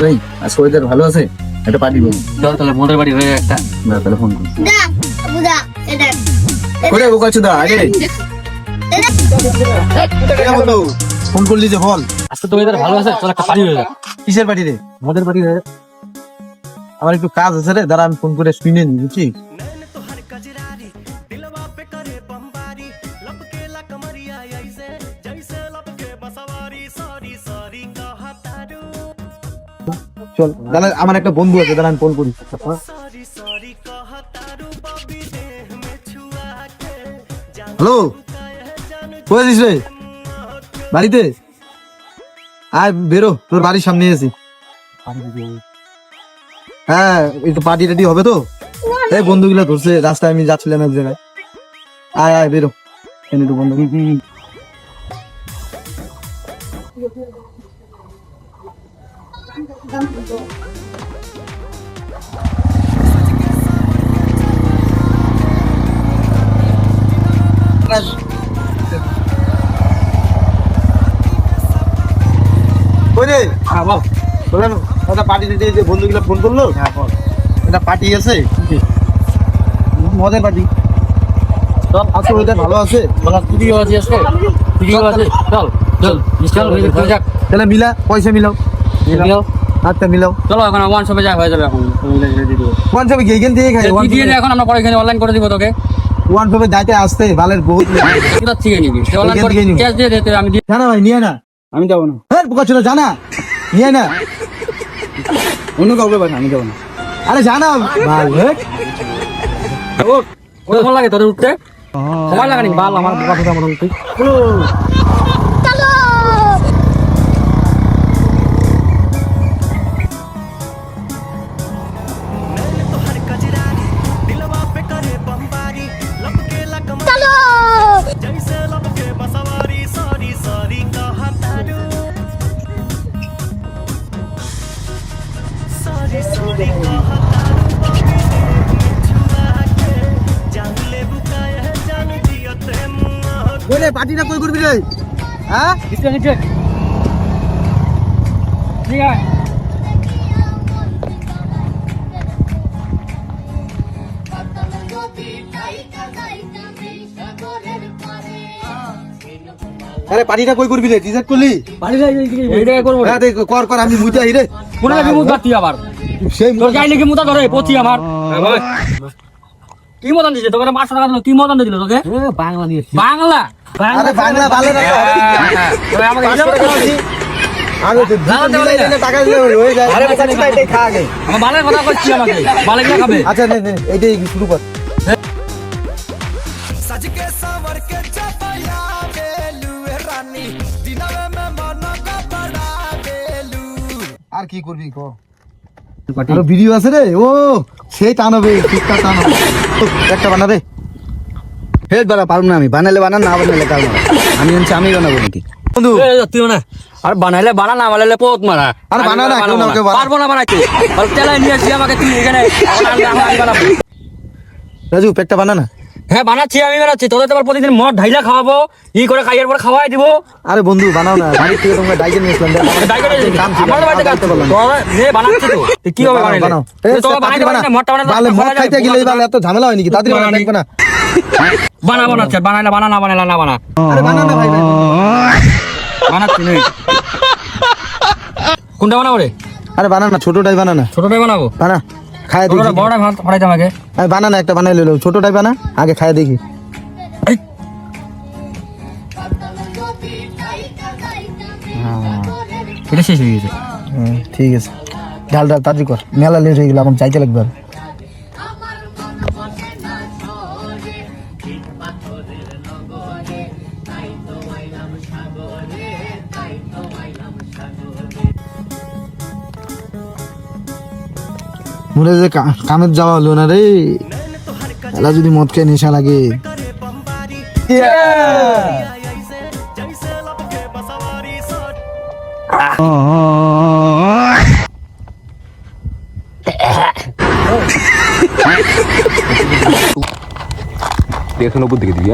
ভাই আজকে ওয়েদার ভালো আছে, একটা পার্টি করব। চল তাহলে মোদের বাড়ি হয়ে একটা না তাহলে ফোন কর। দা বুদা এটা করে বোকা চুদা আগে ফোন করলি যে বল। আজকে তো ওয়েদার ভালো আছে, চল একটা পার্টি হয়ে যাক। কিসের পার্টি রে? মোদের বাড়ি হয়ে আমার একটু কাজ আছে রে, দাঁড়া আমি ফোন করে শুনে নি, বুঝছি? চল দাঁড়া, আমার একটা বন্ধু আছে, দাঁড়া আমি ফোন করি। হ্যালো, কোথায় আছিস রে? বাড়িতে আয়, বেরো, তোর বাড়ির সামনে আছি। হ্যাঁ একটু পার্টি টাটি হবে তো, এই বন্ধুগুলা ধরছে রাস্তায়, আমি যাচ্ছিলাম এক জায়গায়। আয় আয় বেরো, এনে একটু বন্ধু। পার্টি দিতে যে বন্ধুগুলা ফোন করলো, এটা পার্টি আছে, মজার পার্টি। চল আজকে ওদের ভালো আছে, ভিডিও আছে আজকে, ভিডিও আছে, চল চল চল হয়ে যাক। তাহলে মিলা, পয়সা মিলাও। আচ্ছা মিলাও, চলো এখন ওয়ান শপে যা হয়ে যাবে। এখন ওয়ান শপে গিয়ে এখান থেকে খাই। দিয়ে এখন আমরা পরে এখানে অনলাইন করে দিব তোকে। ওয়ান শপে যাইতে আসতে বালের বহুত কোথা থেকে নিবি? অনলাইন করে ক্যাশ দিয়ে দিতে আমি দিই। জানা ভাই, নিয়ে না, আমি যাবো না, হ্যাঁ বোকা ছিল, জানা নিয়ে না, অন্য কাউকে পাঠা, আমি যাবো না। আরে জানা ভাই। কতক্ষণ লাগে তোদের উঠতে? সময় লাগে নাকি? বাল আমার কথা মনে উঠতে। বলে পার্টিটা কই করবি রে? হ্যাঁ নিচে নিচে ঠিক আছে। আরে পার্টিটা কই করবি রে? ডিসাইড করলি? বাড়ি যাই এইটা করব। হ্যাঁ দেখ, কর কর, আমি মুইতে আই রে। কোন লাগি মুদা তুই আবার সেই তোর যাই নাকি মুদা ধরে পচি আমার। কি মদন দিছে তোকে? 500 টাকা দিল, কি মদন দিল তোকে? বাংলা নিয়ে। বাংলা আরে বাংলা ভালো না। তোরা আমাকে দিল আরে তো দিলে টাকা দিলে হয়ে যায়। আরে বাচ্চা চিপা এটাই খা আগে। আমার বালের কথা কইছি, আমাকে বালে কি খাবে? আচ্ছা নে নে, এইটাই শুরু কর। सज के सवर के चपया बेलू रानी दिनवे में मन का बड़ा बेलू। আর কি করবি ক? আরে ভিডিও আছে রে, ও সেই টানবে, ঠিকঠাক টানবে। একটা বানাবে। হেড বানা পারুম না আমি, বানালে বানা, না বানালে কাল মারা। আমি আনছি, আমি বানাবো নাকি বন্ধু? তুই না আর বানাইলে বানা, না বানাইলে পোত মারা। আরে বানা না, কেউ না, কেউ বানা। পারবো না বানাইতে। আর তেলাই নিয়ে আসি আমাকে, তুই এখানে আমি বানাবো। রাজু পেটটা বানা না। হ্যাঁ বানাচ্ছি, আমি বানাচ্ছি। তোদের তো আবার প্রতিদিন মদ ঢাইলা খাওয়াবো, ই করে খাইয়ার পর খাওয়াই দিব। আরে বন্ধু বানাও না, বাড়ি থেকে তোমরা ডাইজেন নিয়ে আসলাম। আমার বাড়িতে কাজ করবো বানাচ্ছি তো, তুই কি হবে বানাইলে? তোকে বানাইতে পারিস না, মদটা বানাইলে মদ খাইতে গেলে এবার এত ঝামেলা হয় নাকি? তাড়াতাড়ি বানা, দেখবে না। বানাবো না, বানাইলে বানা, না বানাইলে না বানা। আরে বানা না ভাই, ভাই বানাচ্ছি নেই। কোনটা বানাবো রে? আরে বানা না, ছোটটাই বানা না। ছোটটাই বানাবো? বানা, খায় দেখি। বড়টা ফাটাইতে আমাকে। আরে বানা না, একটা বানাই লইলো, ছোটটাই বানা, আগে খায় দেখি। এটা শেষ হয়ে গেছে। ঠিক আছে, ডাল ডাল তাড়াতাড়ি কর, মেলা লেট হয়ে গেল, এখন চাইতে লাগবে। মনে যে কামের যাওয়া হলো না রে, এলা যদি মদ খেয়ে নেশা লাগে। দেখুন উপর দিকে দিবি।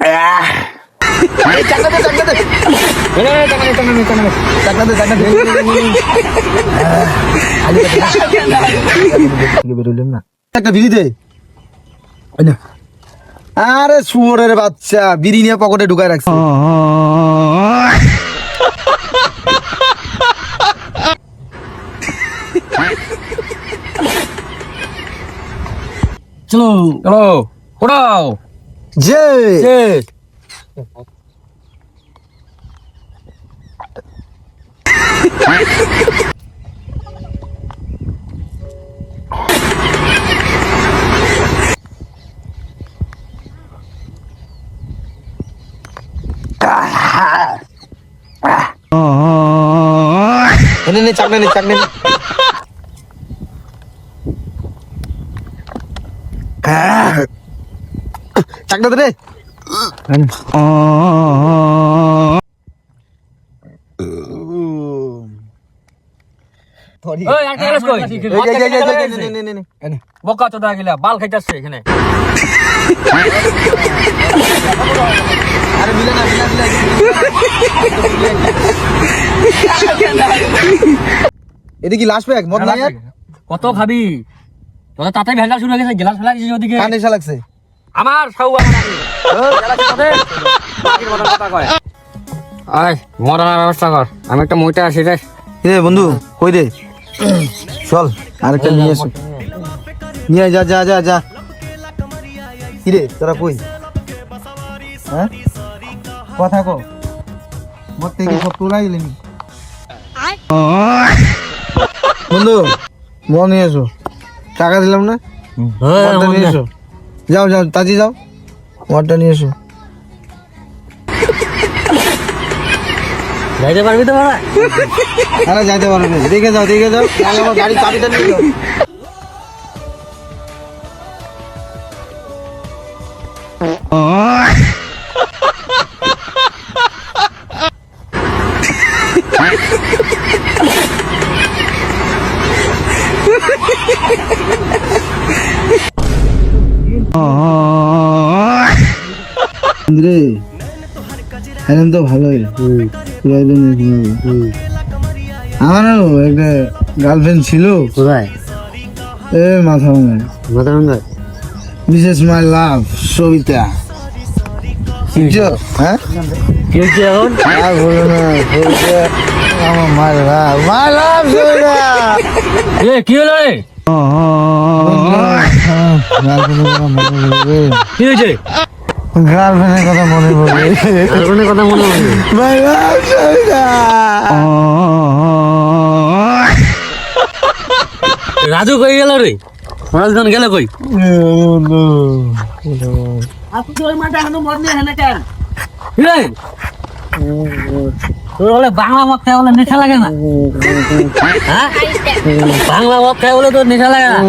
হ্যাঁ এই চাকনা দে চাকনা দে চাকনা দে চাকনা দে বেরোলেন না একটা বিড়ি দে আরে শুয়োরের বাচ্চা বিড়ি নিয়ে পকেটে ঢুকায় রাখছে চলো চলো ওড়াও যে নে চাকনা নে চাকনা নে চাকনা দে রে ওই একটা গ্লাস কই বকা চোদা গিলা বাল খাইতাছে এখানে আরে মিলে না এদিকে লাস্ট প্যাক মদ নাই আর কত খাবি তোরা তাতে ভেজা শুরু হয়ে গেছে গ্লাস ফেলা দিছিস ওদিকে কানে এসে লাগছে আমার সাউ আয় মরানোর ব্যবস্থা কর আমি একটা মইটা আসি রে রে বন্ধু কই রে চল আরেকটা নিয়ে এসো নিয়ে যা যা যা যা কি রে তোরা কই হ্যাঁ কথা কো মত থেকে সব তোলাই দিলেনি বন্ধু মন নিয়ে এসো টাকা দিলাম না মদটা নিয়ে এসো যাও যাও তাজি যাও মদটা নিয়ে এসো যাইতে পারবি তো বাবা আরে যাইতে পারবে দেখে যাও আমার গাড়ি চাবিটা নিয়ে যাও রে এখন তো ভালোই আমারও একটা গার্লফ্রেন্ড ছিল কোথায় এ মাথা ভাঙা মিসেস মাই লাভ সবিতা বুঝছো হ্যাঁ কি হচ্ছে এখন আর বলো না সবিতা আমার মাই লাভ সবিতা এ কি হলো রে কি হয়েছে গার্লফ্রেন্ডের কথা মনে পড়ে গার্লফ্রেন্ডের কথা মনে পড়ে মাই লাভ সবিতা রাজু কই গেল রে রাজুজন গেল কই রে তোর বলে বাংলা মদ খাই বলে নেশা লাগে না হ্যাঁ বাংলা মদ খাই বলে তোর নেশা লাগে না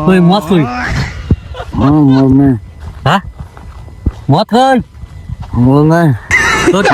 তুই মদ কই হ্যাঁ মদ কই বল না তোর